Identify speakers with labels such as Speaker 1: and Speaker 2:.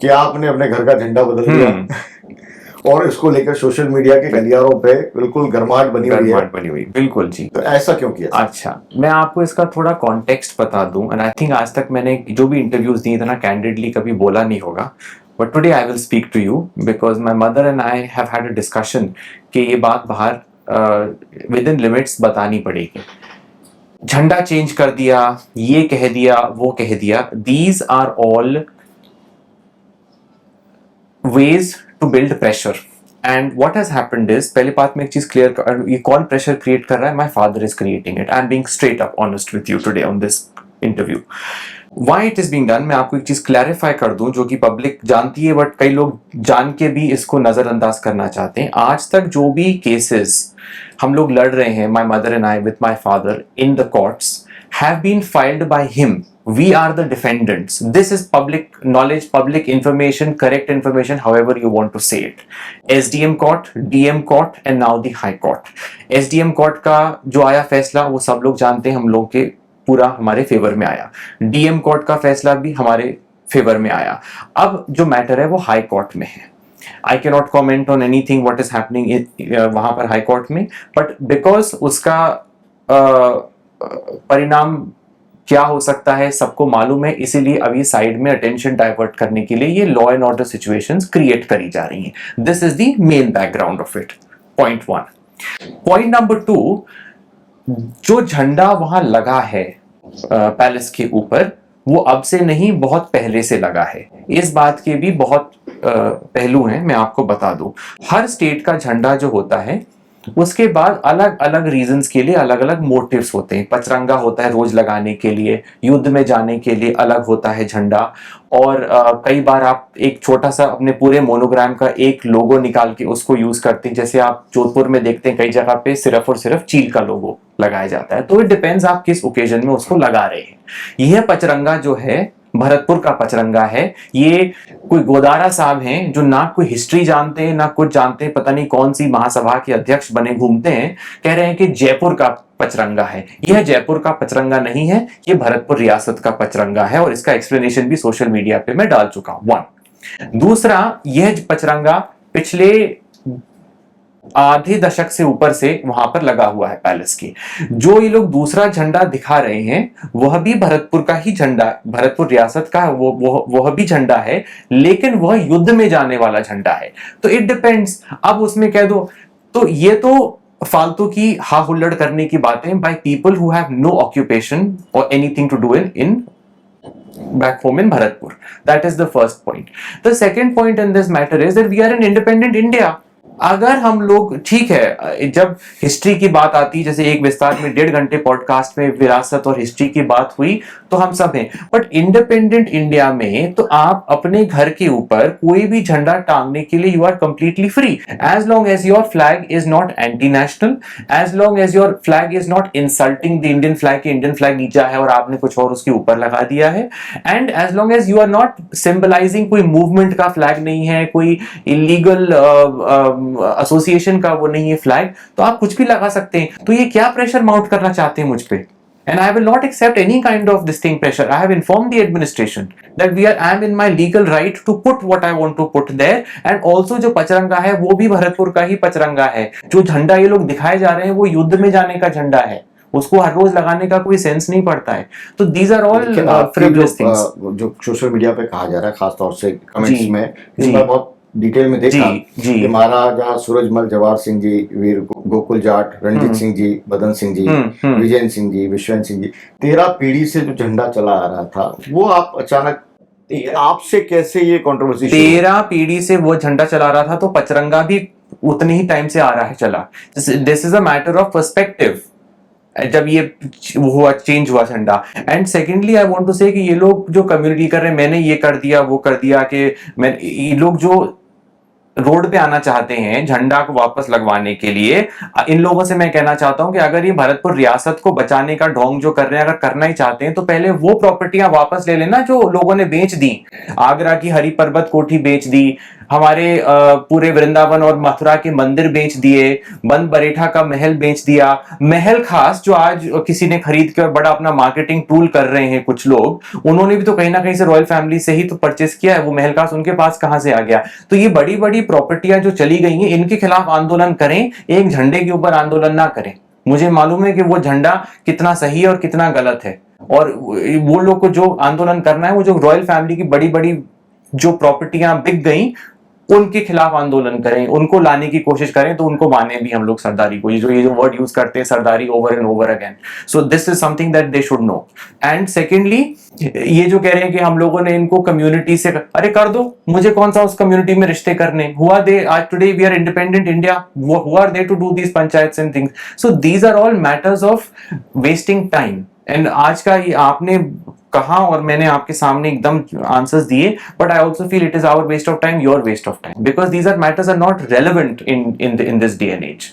Speaker 1: कि आपने अपने घर का झंडा बदल दिया और इसको लेकर सोशल मीडिया के गलियारों पे बिल्कुल गर्माहट बनी हुई।
Speaker 2: बिल्कुल जी।
Speaker 1: तो ऐसा क्यों किया?
Speaker 2: अच्छा, मैं आपको इसका थोड़ा कॉन्टेक्स्ट बता दूं, एंड आई थिंक आज तक मैंने जो भी इंटरव्यूज दिए इतना कैंडिडली कभी बोला नहीं होगा, but today I will speak to you because my mother and I have had a discussion कि ये बात बाहर विद इन लिमिट्स बतानी पड़ेगी। झंडा चेंज कर दिया, ये कह दिया, वो कह दिया, these are all ways to build pressure. And what has happened is, पहली बात में एक चीज क्लियर, ये कौन प्रेशर क्रिएट कर रहा है? My father is creating it. I'm being straight up honest with you today on this interview. Why it is being done, मैं आपको एक चीज क्लैरिफाई कर दूं जो कि पब्लिक जानती है बट कई लोग जान के भी इसको नजरअंदाज करना चाहते हैं। आज तक जो भी केसेस हम लोग लड़ रहे हैं, my mother and I with my father in the courts have been filed by him. We are the defendants. This is public knowledge, public information, correct information, however you want to say it. SDM court, DM court and now the High Court. SDM court का जो आया फैसला वो सब लोग जानते हैं, हम लोग के पूरा हमारे फेवर में आया। DM court का फैसला भी हमारे फेवर में आया। अब जो मैटर है वो हाई कोर्ट में है। I cannot comment on anything what is happening वहां पर हाई कोर्ट में, but because उसका परिणाम क्या हो सकता है सबको मालूम है, इसीलिए अभी साइड में अटेंशन डाइवर्ट करने के लिए ये law and order situations create करी जा रही हैं। This is the main background of it, point 1। Point number 2, जो झंडा वहां लगा है पैलेस के ऊपर, वो अब से नहीं बहुत पहले से लगा है। इस बात के भी बहुत पहलू हैं, मैं आपको बता दूं। हर स्टेट का झंडा जो होता है उसके बाद अलग अलग रीजंस के लिए अलग अलग मोटिव्स होते हैं। पचरंगा होता है रोज लगाने के लिए, युद्ध में जाने के लिए अलग होता है झंडा, और कई बार आप एक छोटा सा अपने पूरे मोनोग्राम का एक लोगो निकाल के उसको यूज करते हैं। जैसे आप जोधपुर में देखते हैं कई जगह पे सिर्फ और सिर्फ चील का लोगो लगाया जाता है। तो इट डिपेंड्स आप किस ओकेजन में उसको लगा रहे हैं। यह पचरंगा जो है भरतपुर का पचरंगा है। ये कोई गोदारा साहब हैं जो ना कोई हिस्ट्री जानते हैं ना कुछ जानते हैं, पता नहीं कौन सी महासभा के अध्यक्ष बने घूमते हैं, कह रहे हैं कि जयपुर का पचरंगा है। यह जयपुर का पचरंगा नहीं है, ये भरतपुर रियासत का पचरंगा है, और इसका एक्सप्लेनेशन भी सोशल मीडिया पे मैं डाल चुका हूं। 1। दूसरा, यह पचरंगा पिछले आधे दशक से ऊपर से वहां पर लगा हुआ है पैलेस की। जो ये लोग दूसरा झंडा दिखा रहे हैं वह भी भरतपुर का ही झंडा, भरतपुर रियासत का वह भी झंडा है, लेकिन वह युद्ध में जाने वाला झंडा है। तो इट डिपेंड्स, अब उसमें कह दो तो ये तो फालतू की हा हुल्लड़ करने की बातें by people who have no occupation और anything to do in back home in Bharatpur. That is the first point. The second point in this matter is that we are an independent India. अगर हम लोग, ठीक है, जब history की बात आती, जैसे एक विस्तार में 1.5 घंटे पॉडकास्ट में विरासत और हिस्ट्री की बात हुई, तो हम सब हैं, बट इंडिपेंडेंट इंडिया में तो आप अपने घर के ऊपर कोई भी झंडा टांगने के लिए you are completely free, as long as your flag is not anti national, as long as your flag is not insulting the Indian flag, Indian flag नीचा है और आपने कुछ और उसके ऊपर लगा दिया है, and as long as you are not symbolising कोई मूवमेंट का फ्लैग नहीं है, कोई इलीगल एसोसिएशन का वो नहीं है फ्लैग, तो आप कुछ भी लगा सकते हैं। तो ये क्या प्रेशर माउंट करना चाहते हैं मुझ पे? And I will not accept any kind of this thing pressure. I have informed the administration that I am in my legal right to put what I want to put there, and also जो पचरंगा है वो भी भरतपुर का ही पचरंगा है। जो झंडा ये लोग दिखाए जा रहे हैं वो युद्ध में जाने का झंडा है, उसको हर रोज लगाने का कोई सेंस नहीं पड़ता है। तो these are all frivolous things
Speaker 1: जो सोशल मीडिया पे कहा जा रहा है, खासतौर से कमेंट्स में, इसमें बहुत डिटेल में देखा कि महाराजा सूरजमल जवाहर सिंह जी, वीर गोकुल जाट, रणजीत सिंह जी, बदन सिंह जी, विजय सिंह जी, विश्वनाथ सिंह जी, 13 पीढ़ी से जो झंडा चला आ रहा था, वो आप अचानक आपसे कैसे ये कंट्रोवर्सी?
Speaker 2: 13 पीढ़ी से वो झंडा चला रहा था, तो पचरंगा भी उतने ही टाइम से आ रहा है चला। This is a matter of perspective, जब ये हुआ, चेंज हुआ झंडा। And secondly I want to say कि ये लोग जो कम्युनिटी कर रहे हैं, मैंने ये कर दिया वो कर दिया, कि मैं, ये लोग जो रोड पे आना चाहते हैं झंडा को वापस लगवाने के लिए, इन लोगों से मैं कहना चाहता हूं कि अगर ये भरतपुर रियासत को बचाने का ढोंग जो कर रहे हैं, अगर करना ही चाहते हैं तो पहले वो प्रॉपर्टियां वापस ले लेना जो लोगों ने बेच दी। आगरा की हरी पर्वत कोठी बेच दी, हमारे पूरे वृंदावन और मथुरा के मंदिर बेच दिए, बंद बरेठा का महल बेच दिया। महल खास जो आज किसी ने खरीद के और बड़ा अपना मार्केटिंग टूल कर रहे हैं कुछ लोग, उन्होंने भी तो कहीं ना कहीं से रॉयल फैमिली से ही तो परचेस किया है। वो महल खास उनके पास कहां से आ गया? तो ये बड़ी बड़ी प्रॉपर्टियां जो चली गई हैं, इनके खिलाफ आंदोलन करें, एक झंडे के ऊपर आंदोलन ना करें। मुझे मालूम है कि वो झंडा कितना सही है और कितना गलत है, और वो लोग को जो आंदोलन करना है वो जो रॉयल फैमिली की बड़ी बड़ी जो प्रॉपर्टियां बिक गई उनके खिलाफ आंदोलन करें, उनको लाने की कोशिश करें, तो उनको माने भी हम लोग सरदारी को। ये जो वर्ड यूज करते हैं सरदारी over and over again, so this is something that they should know. And secondly, ये जो कह रहे हैं कि हम लोगों ने इनको कम्युनिटी से, अरे कर दो, मुझे कौन सा उस कम्युनिटी में रिश्ते करने, हुआ दे आज today we are independent India, who are they to do these panchayats and things? So these are all matters of wasting time. And आज का ये आपने कहा और मैंने आपके सामने एकदम आंसर्स दिए, but I also feel it is our waste of time, your waste of time, because these are matters are not relevant in this day and as.